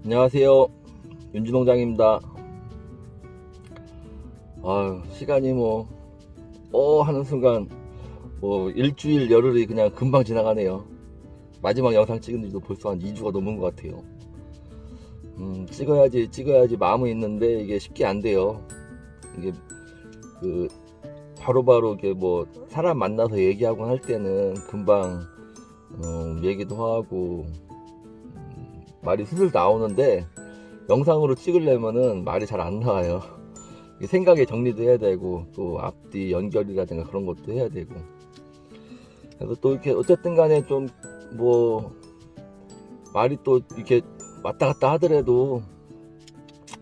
안녕하세요. 윤진홍장입니다. 시간이 하는 순간 일주일 열흘이 그냥 금방 지나가네요. 마지막 영상 찍은 지도 벌써 한 2주가 넘은 것 같아요. 찍어야지 마음은 있는데 이게 쉽게 안 돼요. 이게 그 바로바로 이게 사람 만나서 얘기하고 할 때는 금방 얘기도 하고 말이 슬슬 나오는데 영상으로 찍으려면은 말이 잘 안 나와요. 생각의 정리도 해야 되고 또 앞뒤 연결이라든가 그런 것도 해야 되고, 그래서 또 이렇게 어쨌든 간에 좀 말이 또 이렇게 왔다 갔다 하더라도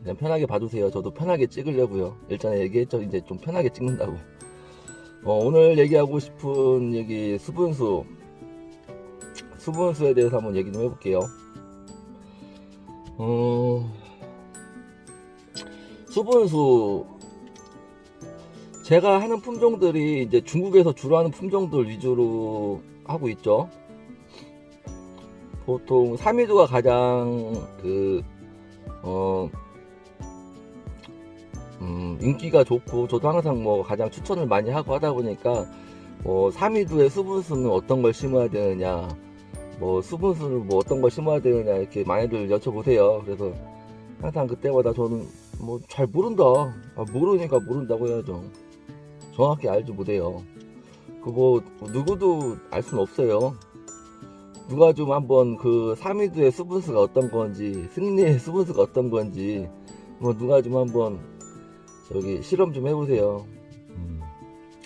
그냥 편하게 봐주세요. 저도 편하게 찍으려고요. 일전에 얘기했죠. 이제 좀 편하게 찍는다고. 오늘 얘기하고 싶은 얘기 수분수에 대해서 한번 얘기 좀 해볼게요. 수분수, 제가 하는 품종들이 이제 중국에서 주로 하는 품종들 위주로 하고 있죠. 보통 사미두가 가장 인기가 좋고, 저도 항상 가장 추천을 많이 하고 하다 보니까 사미두의 수분수는 어떤 걸 심어야 되느냐, 수분수를 어떤 걸 심어야 되느냐 이렇게 많이들 여쭤보세요. 그래서 항상 그때마다 저는 잘 모른다. 모르니까 모른다고 해야죠. 정확히 알지 못해요. 누구도 알 수는 없어요. 누가 좀 한번 사미두의 수분수가 어떤 건지, 승리의 수분수가 어떤 건지 누가 좀 한번 실험 좀 해보세요.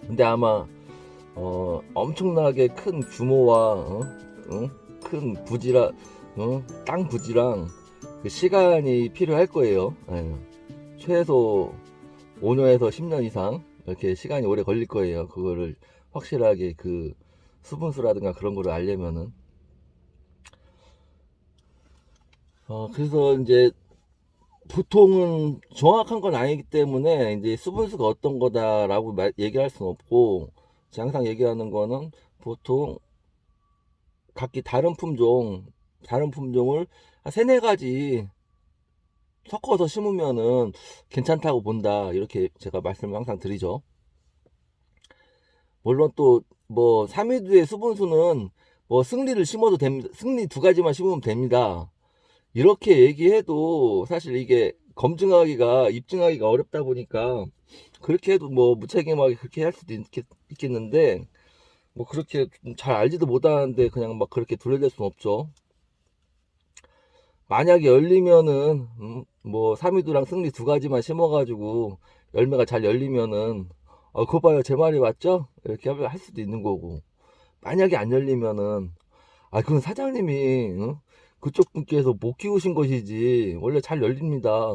근데 아마 엄청나게 큰 규모와 큰 부지랑 땅 부지랑 그 시간이 필요할 거예요. 최소 5년에서 10년 이상 이렇게 시간이 오래 걸릴 거예요. 그거를 확실하게 수분수라든가 그런 거를 알려면은. 그래서 이제 보통은 정확한 건 아니기 때문에 이제 수분수가 어떤 거다라고 얘기할 수는 없고, 제가 항상 얘기하는 거는 보통 각기 다른 품종을 한 세네 가지 섞어서 심으면은 괜찮다고 본다, 이렇게 제가 말씀을 항상 드리죠. 물론 또 사미두의 수분수는 승리를 심어도 됩니다. 승리 두 가지만 심으면 됩니다. 이렇게 얘기해도 사실 이게 입증하기가 어렵다 보니까 그렇게 해도 무책임하게 그렇게 할 수도 있겠는데, 그렇게 잘 알지도 못하는데 그냥 그렇게 둘러댈 수는 없죠. 만약에 열리면은 사미두랑 승리 두 가지만 심어가지고 열매가 잘 열리면은 그거 봐요, 제 말이 맞죠? 이렇게 할 수도 있는 거고, 만약에 안 열리면은 그건 사장님이 그쪽 분께서 못 키우신 것이지 원래 잘 열립니다.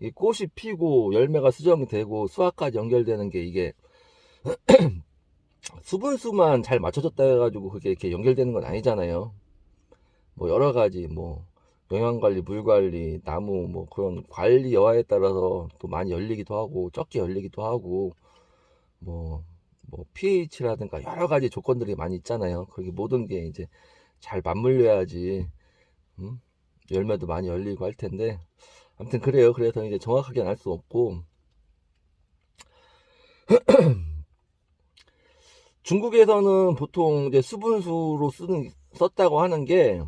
이 꽃이 피고 열매가 수정이 되고 수확까지 연결되는 게, 이게 수분수만 잘 맞춰졌다 해가지고 그게 이렇게 연결되는 건 아니잖아요. 여러 가지 영양관리, 물관리, 나무 그런 관리 여하에 따라서 또 많이 열리기도 하고 적게 열리기도 하고, pH라든가 여러 가지 조건들이 많이 있잖아요. 그게 모든 게 이제 잘 맞물려야지 열매도 많이 열리고 할 텐데, 아무튼 그래요. 그래서 이제 정확하게는 알 수 없고, 중국에서는 보통 이제 수분수로 썼다고 하는 게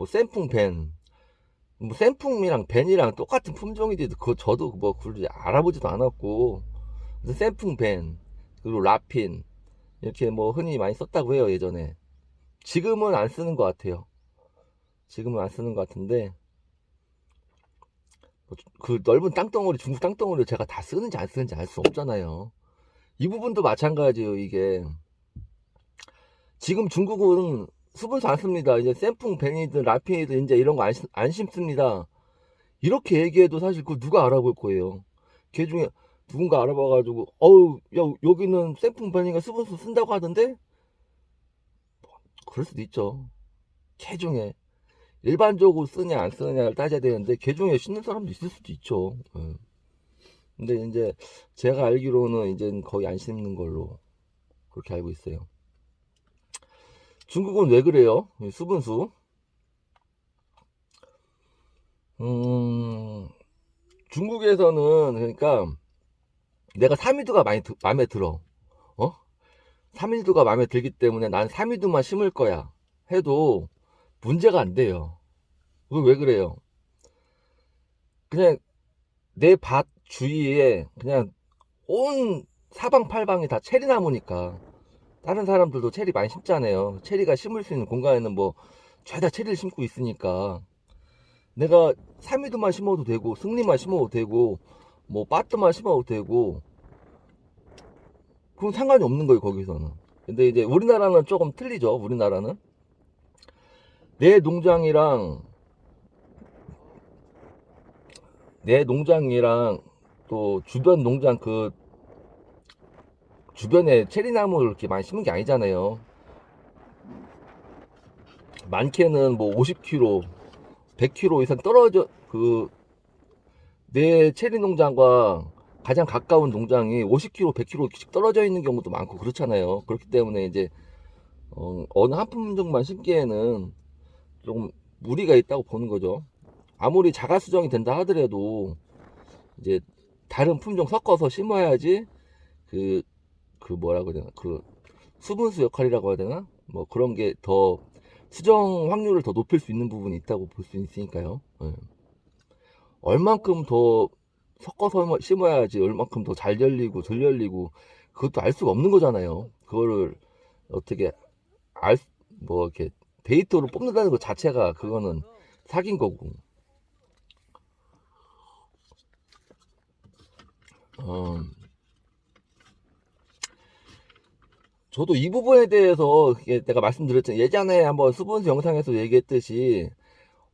센풍벤, 센풍이랑 벤이랑 똑같은 품종인데도 그거 저도 그걸 알아보지도 않았고, 센풍벤 그리고 라핀 이렇게 흔히 많이 썼다고 해요, 예전에. 지금은 안 쓰는 것 같아요. 지금은 안 쓰는 것 같은데, 그 넓은 땅덩어리, 중국 땅덩어리를 제가 다 쓰는지 안 쓰는지 알 수 없잖아요. 이 부분도 마찬가지예요. 이게 지금 중국은 수분수 안 씁니다. 이제 센풍 벤이든 라핀이든 이제 이런 거 안 심습니다. 이렇게 얘기해도 사실 그거 누가 알아볼 거예요. 걔 중에 누군가 알아봐가지고 야, 여기는 센풍 벤이가 수분수 쓴다고 하던데, 그럴 수도 있죠. 걔 중에 일반적으로 쓰냐 안 쓰냐를 따져야 되는데 걔 중에 씻는 사람도 있을 수도 있죠. 근데 이제 제가 알기로는 이제 거의 안 씻는 걸로 그렇게 알고 있어요. 중국은 왜 그래요? 수분수 중국에서는 그러니까 내가 사미두가 많이 마음에 들어. 어? 사미두가 마음에 들기 때문에 난 사미두만 심을 거야 해도 문제가 안 돼요. 그거 왜 그래요? 그냥 내 밭 주위에 그냥 온 사방팔방이 다 체리나무니까 다른 사람들도 체리 많이 심잖아요. 체리가 심을 수 있는 공간에는 뭐 죄다 체리를 심고 있으니까 내가 사미두만 심어도 되고 승리만 심어도 되고 뭐 빠뜨만 심어도 되고 그건 상관이 없는 거예요 거기서는. 근데 이제 우리나라는 조금 틀리죠. 우리나라는 내 농장이랑 내 농장이랑 또 주변 농장 그 주변에 체리나무를 이렇게 많이 심은 게 아니잖아요. 많게는 뭐 50km, 100km 이상 떨어져 그 내 체리 농장과 가장 가까운 농장이 50km, 100km씩 떨어져 있는 경우도 많고 그렇잖아요. 그렇기 때문에 이제 어느 한 품종만 심기에는 조금 무리가 있다고 보는 거죠. 아무리 자가 수정이 된다 하더라도 이제 다른 품종 섞어서 심어야지 그, 그 뭐라고 해야 되나 그 수분수 역할이라고 해야 되나 뭐 그런 게 더 수정 확률을 더 높일 수 있는 부분이 있다고 볼 수 있으니까요. 예. 얼만큼 더 섞어서 심어야지 얼만큼 더 잘 열리고 덜 열리고 그것도 알 수가 없는 거잖아요. 그거를 어떻게 뭐 이렇게 데이터로 뽑는다는 것 자체가 그거는 사기인 거고. 저도 이 부분에 대해서 내가 말씀드렸잖아요. 예전에 한번 수분수 영상에서 얘기했듯이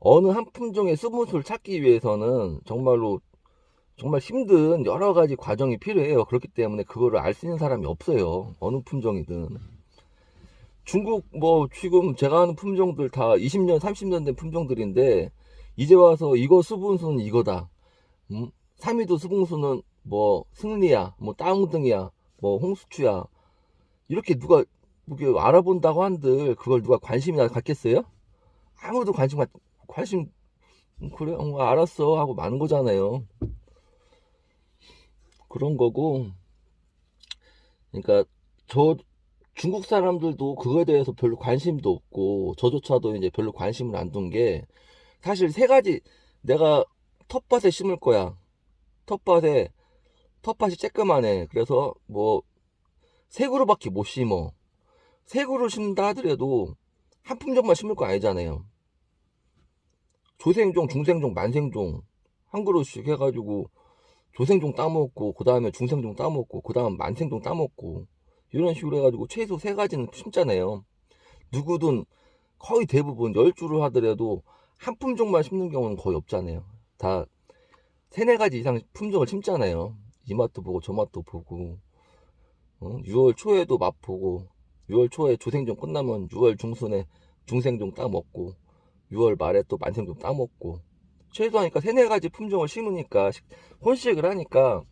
어느 한 품종의 수분수를 찾기 위해서는 정말로 정말 힘든 여러 가지 과정이 필요해요. 그렇기 때문에 그거를 알 수 있는 사람이 없어요. 어느 품종이든. 중국 뭐 지금 제가 하는 품종들 다 20년, 30년 된 품종들인데 이제 와서 이거 수분수는 이거다. 사미도 수분수는 뭐 승리야, 뭐 따웅등이야, 뭐 홍수추야. 이렇게 누가 이게 알아본다고 한들 그걸 누가 관심이나 갖겠어요? 아무도 관심 그래 알았어 하고 마는 거잖아요. 그런 거고. 그러니까 저 중국 사람들도 그거에 대해서 별로 관심도 없고 저조차도 이제 별로 관심을 안 둔 게 사실 세 가지. 내가 텃밭에 심을 거야. 텃밭에 텃밭이 쬐끄만해. 그래서 뭐 세 그루밖에 못 심어. 세 그루 심는다 하더라도 한 품종만 심을 거 아니잖아요. 조생종, 중생종, 만생종 한 그루씩 해가지고 조생종 따먹고 그 다음에 중생종 따먹고 그 다음 만생종 따먹고 이런 식으로 해가지고 최소 세 가지는 심잖아요. 누구든 거의 대부분 10주를 하더라도 한 품종만 심는 경우는 거의 없잖아요. 다 세네 가지 이상 품종을 심잖아요. 이 맛도 보고 저 맛도 보고 6월 초에도 맛보고 6월 초에 조생종 끝나면 6월 중순에 중생종 따먹고 6월 말에 또 만생종 따먹고 최소하니까 세네 가지 품종을 심으니까 혼식을 하니까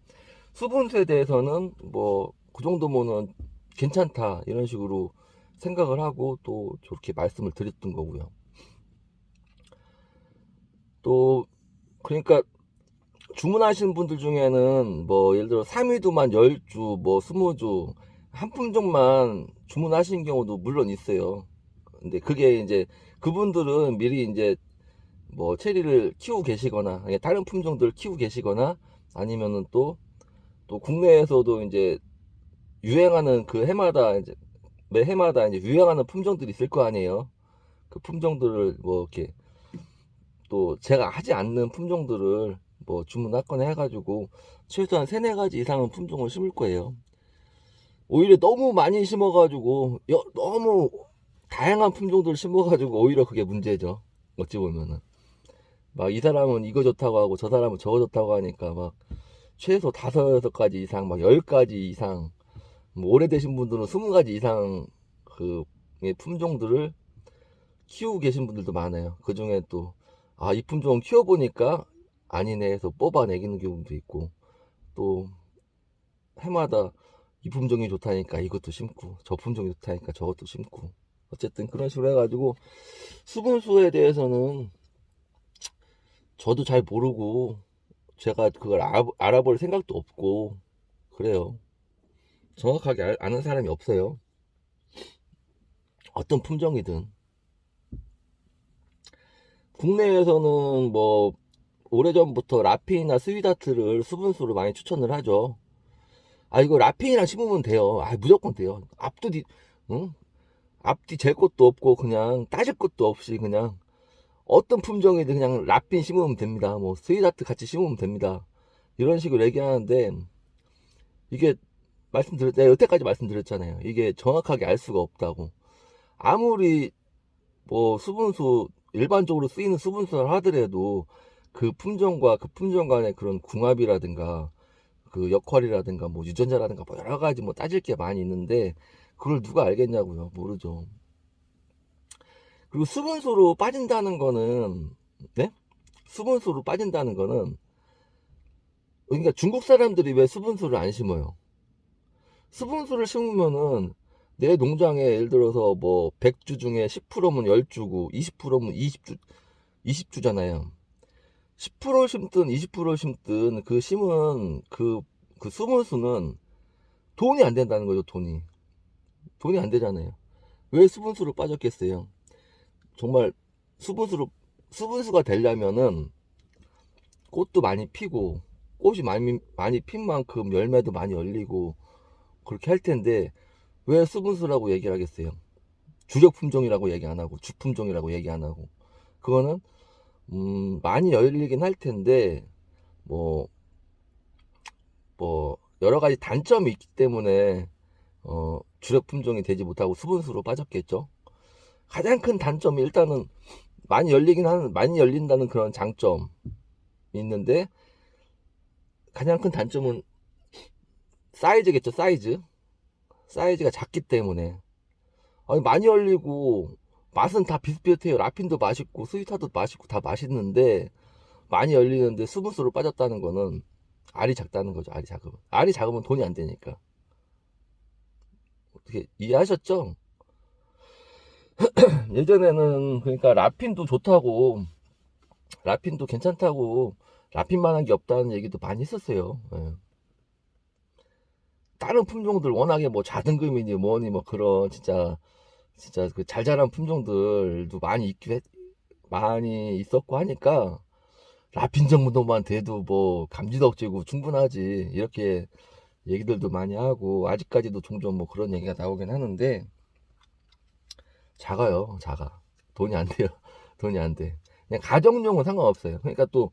수분수에 대해서는 뭐 그 정도면은 괜찮다 이런 식으로 생각을 하고 또 저렇게 말씀을 드렸던 거고요. 또 그러니까 주문하시는 분들 중에는 뭐 예를 들어 3위두만 10주 뭐 20주 한 품종만 주문하시는 경우도 물론 있어요. 근데 그게 이제 그분들은 미리 이제 뭐 체리를 키우고 계시거나 다른 품종들 키우고 계시거나 아니면은 또 국내에서도 이제 유행하는 그 해마다 이제 매 해마다 이제 유행하는 품종들이 있을 거 아니에요. 그 품종들을 뭐 이렇게 또 제가 하지 않는 품종들을 뭐 주문했거나 해가지고 최소한 세네 가지 이상은 품종을 심을 거예요. 오히려 너무 많이 심어가지고 너무 다양한 품종들을 심어가지고 오히려 그게 문제죠. 어찌 보면은 막 이 사람은 이거 좋다고 하고 저 사람은 저거 좋다고 하니까 막 최소 5-6가지 이상 막 10가지 이상 뭐 오래되신 분들은 20가지 이상 그 품종들을 키우고 계신 분들도 많아요. 그 중에 또 이 품종 키워보니까 아니네 해서 뽑아내기는 경우도 있고 또 해마다 이 품종이 좋다니까 이것도 심고 저 품종이 좋다니까 저것도 심고 어쨌든 그런 식으로 해가지고 수분수에 대해서는 저도 잘 모르고 제가 그걸 알아볼 생각도 없고 그래요. 정확하게 아는 사람이 없어요. 어떤 품종이든. 국내에서는 뭐 오래전부터 라핀이나 스위다트를 수분수로 많이 추천을 하죠. 아, 이거 라핀이랑 심으면 돼요. 아, 무조건 돼요. 응? 앞뒤 잴 것도 없고 그냥 따질 것도 없이 그냥 어떤 품종이든 그냥 라핀 심으면 됩니다. 뭐 스위다트 같이 심으면 됩니다. 이런 식으로 얘기하는데 이게 내가 여태까지 말씀드렸잖아요. 이게 정확하게 알 수가 없다고. 아무리 뭐 수분수 일반적으로 쓰이는 수분수를 하더라도 그 품종과 그 품종 간의 그런 궁합이라든가 그 역할이라든가 뭐 유전자라든가 뭐 여러 가지 뭐 따질 게 많이 있는데 그걸 누가 알겠냐고요. 모르죠. 그리고 수분수로 빠진다는 거는 네? 수분수로 빠진다는 거는 그러니까 중국 사람들이 왜 수분수를 안 심어요? 수분수를 심으면은 내 농장에 예를 들어서 뭐 100주 중에 10%면 10주고 20%면 20주잖아요. 10% 심든 20% 심든 그 심은 그 수분수는 돈이 안 된다는 거죠. 돈이 안 되잖아요. 왜 수분수로 빠졌겠어요? 정말 수분수로 수분수가 되려면은 꽃도 많이 피고 꽃이 많이 핀 만큼 열매도 많이 열리고 그렇게 할 텐데 왜 수분수라고 얘기를 하겠어요? 주력 품종이라고 얘기 안 하고 주품종이라고 얘기 안 하고 그거는 많이 열리긴 할 텐데 뭐 여러 가지 단점이 있기 때문에 주력 품종이 되지 못하고 수분수로 빠졌겠죠. 가장 큰 단점이 일단은 많이 열린다는 그런 장점이 있는데 가장 큰 단점은 사이즈겠죠. 사이즈가 작기 때문에 아니 많이 열리고 맛은 다 비슷비슷해요. 라핀도 맛있고 스위타도 맛있고 다 맛있는데 많이 열리는데 수분수로 빠졌다는 거는 알이 작다는 거죠. 알이 작으면 돈이 안 되니까. 어떻게 이해하셨죠? 예전에는 그러니까 라핀도 좋다고 라핀도 괜찮다고 라핀만한 게 없다는 얘기도 많이 했었어요. 예. 다른 품종들 워낙에 뭐 자등금이니 뭐니 뭐 그런 진짜 그 잘 자란 품종들도 많이 있었고 하니까 라핀 정도만 돼도 뭐 감지덕지고 충분하지 이렇게 얘기들도 많이 하고 아직까지도 종종 뭐 그런 얘기가 나오긴 하는데 작아 돈이 안 돼요. 돈이 안 돼. 그냥 가정용은 상관없어요. 그러니까 또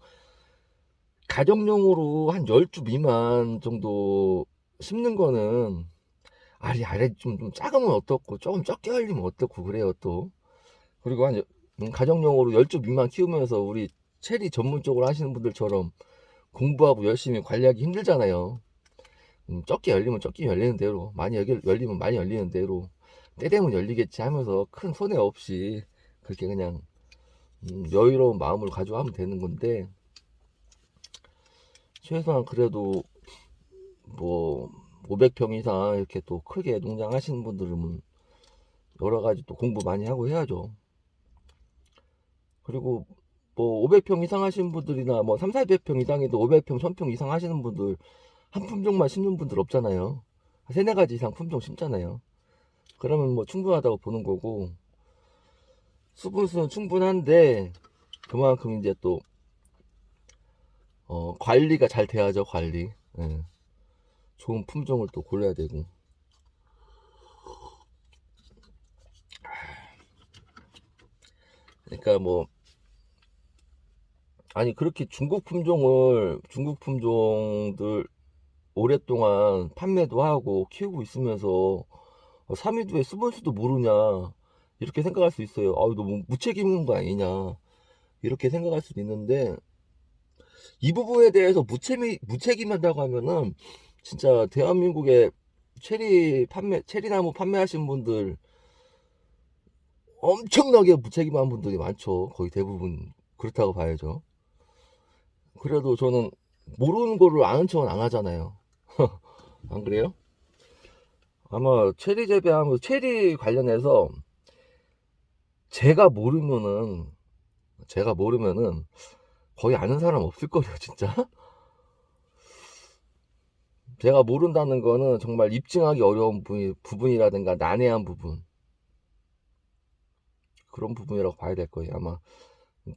가정용으로 한 10주 미만 정도 심는 거는 알이 좀 작으면 어떻고 조금 적게 열리면 어떻고 그래요 또. 그리고 가정용으로 10주 미만 키우면서 우리 체리 전문적으로 하시는 분들처럼 공부하고 열심히 관리하기 힘들잖아요. 적게 열리면 적게 열리는 대로 열리면 많이 열리는 대로 때 되면 열리겠지 하면서 큰 손해 없이 그렇게 그냥 여유로운 마음을 가지고 하면 되는 건데 최소한 그래도 뭐 500평 이상 이렇게 또 크게 농장 하시는 분들은 여러 가지 또 공부 많이 하고 해야죠. 그리고 뭐 500평 이상 하시는 분들이나 뭐 3, 400평 이상에도 500평, 1000평 이상 하시는 분들 한 품종만 심는 분들 없잖아요. 세네 가지 이상 품종 심잖아요. 그러면 뭐 충분하다고 보는 거고 수분수는 충분한데 그만큼 이제 또 관리가 잘 돼야죠. 관리. 예. 좋은 품종을 또 골라야 되고. 그러니까 뭐 아니 그렇게 중국 품종들 오랫동안 판매도 하고 키우고 있으면서 삼위두의 수분수도 모르냐 이렇게 생각할 수 있어요. 아, 너무 무책임한 거 아니냐 이렇게 생각할 수도 있는데 이 부분에 대해서 무책임하다고 하면은 진짜 대한민국에 체리나무 판매하시는 분들 엄청나게 무책임한 분들이 많죠. 거의 대부분 그렇다고 봐야죠. 그래도 저는 모르는 거를 아는 척은 안 하잖아요. 안 그래요? 아마 체리 관련해서 제가 모르면은 거의 아는 사람 없을걸요, 진짜. 제가 모른다는 거는 정말 입증하기 어려운 부분이라든가 난해한 부분, 그런 부분이라고 봐야 될 거예요. 아마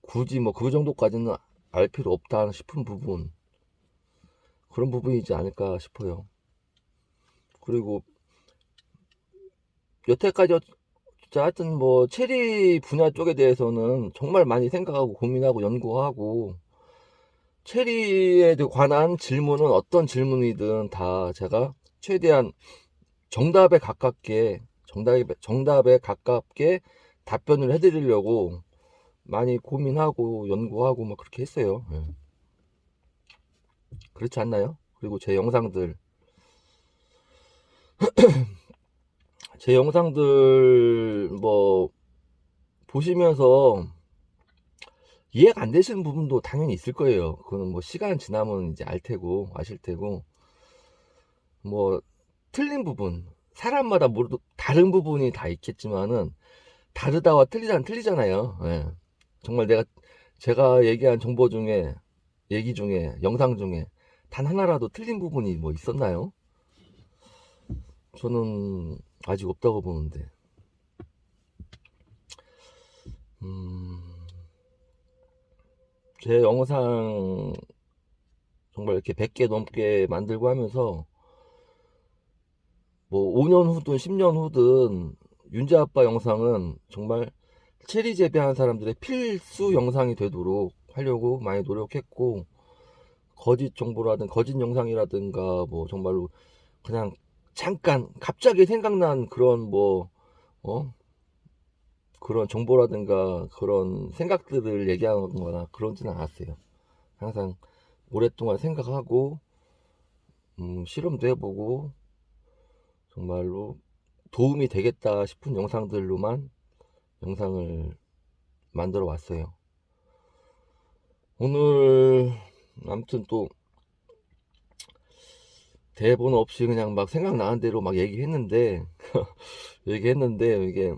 굳이 뭐 그 정도까지는 알 필요 없다 싶은 부분, 그런 부분이지 않을까 싶어요. 그리고 여태까지 자, 하여튼 뭐 체리 분야 쪽에 대해서는 정말 많이 생각하고 고민하고 연구하고, 체리에 관한 질문은 어떤 질문이든 다 제가 최대한 정답에 가깝게 답변을 해드리려고 많이 고민하고 연구하고 뭐 그렇게 했어요. 예. 그렇지 않나요? 그리고 제 영상들 뭐 보시면서 이해가 안 되시는 부분도 당연히 있을 거예요. 그거는 뭐 시간 지나면 이제 아실 테고, 뭐 틀린 부분, 사람마다 모두 다른 부분이 다 있겠지만은 다르다와 틀리다는 틀리잖아요. 예. 정말 제가 얘기한 얘기 중에, 영상 중에 단 하나라도 틀린 부분이 뭐 있었나요? 저는 아직 없다고 보는데. 제 영상 정말 이렇게 100개 넘게 만들고 하면서 뭐 5년 후든 10년 후든 윤재 아빠 영상은 정말 체리 재배하는 사람들의 필수 영상이 되도록 하려고 많이 노력했고, 거짓 정보라든 거짓 영상이라든가 뭐 정말로 그냥 잠깐 갑자기 생각난 그런 그런 정보라든가 그런 생각들을 얘기하는 거나 그러지는 않았어요. 항상 오랫동안 생각하고 실험도 해보고 정말로 도움이 되겠다 싶은 영상들로만 영상을 만들어 왔어요. 오늘 아무튼 또 대본 없이 그냥 막 생각나는 대로 막 얘기했는데 이게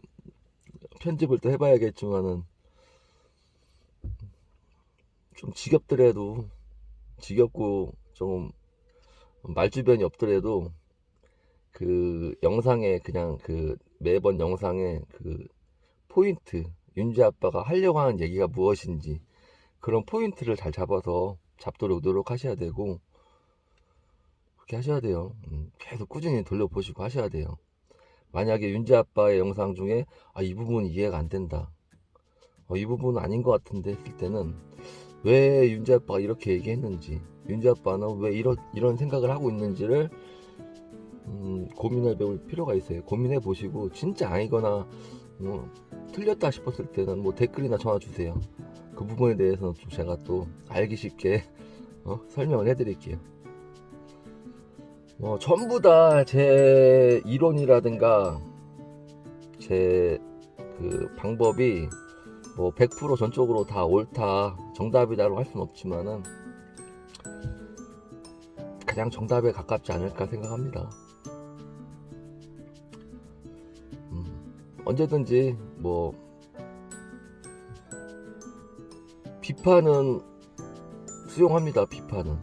편집을 또 해봐야겠지만은 좀 지겹고 좀 말주변이 없더라도 그 영상에 그냥 그 매번 영상에 그 포인트, 윤지 아빠가 하려고 하는 얘기가 무엇인지 그런 포인트를 잘 잡도록 노력하셔야 되고, 그렇게 하셔야 돼요. 계속 꾸준히 돌려보시고 하셔야 돼요. 만약에 윤지 아빠의 영상 중에 이 부분이 이해가 안 된다, 이 부분은 아닌 것 같은데 했을 때는 왜 윤지 아빠가 이렇게 얘기했는지, 윤지 아빠는 왜 이런 생각을 하고 있는지를 고민해 볼 필요가 있어요. 고민해 보시고 진짜 아니거나 틀렸다 싶었을 때는 뭐 댓글이나 전화 주세요. 그 부분에 대해서는 좀 제가 또 알기 쉽게 설명을 해드릴게요. 전부 다 제 이론이라든가 제 그 방법이 뭐 100% 전적으로 다 옳다, 정답이다라고 할 수는 없지만은 가장 정답에 가깝지 않을까 생각합니다. 언제든지 뭐 비판은 수용합니다. 비판은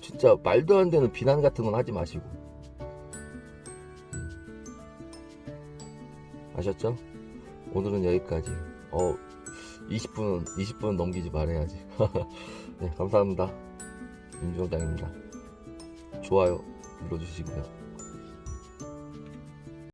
진짜 말도 안 되는 비난 같은 건 하지 마시고, 아셨죠? 오늘은 여기까지. 20분 넘기지 말아야지. 네, 감사합니다. 윤주원장입니다. 좋아요 눌러주시고요.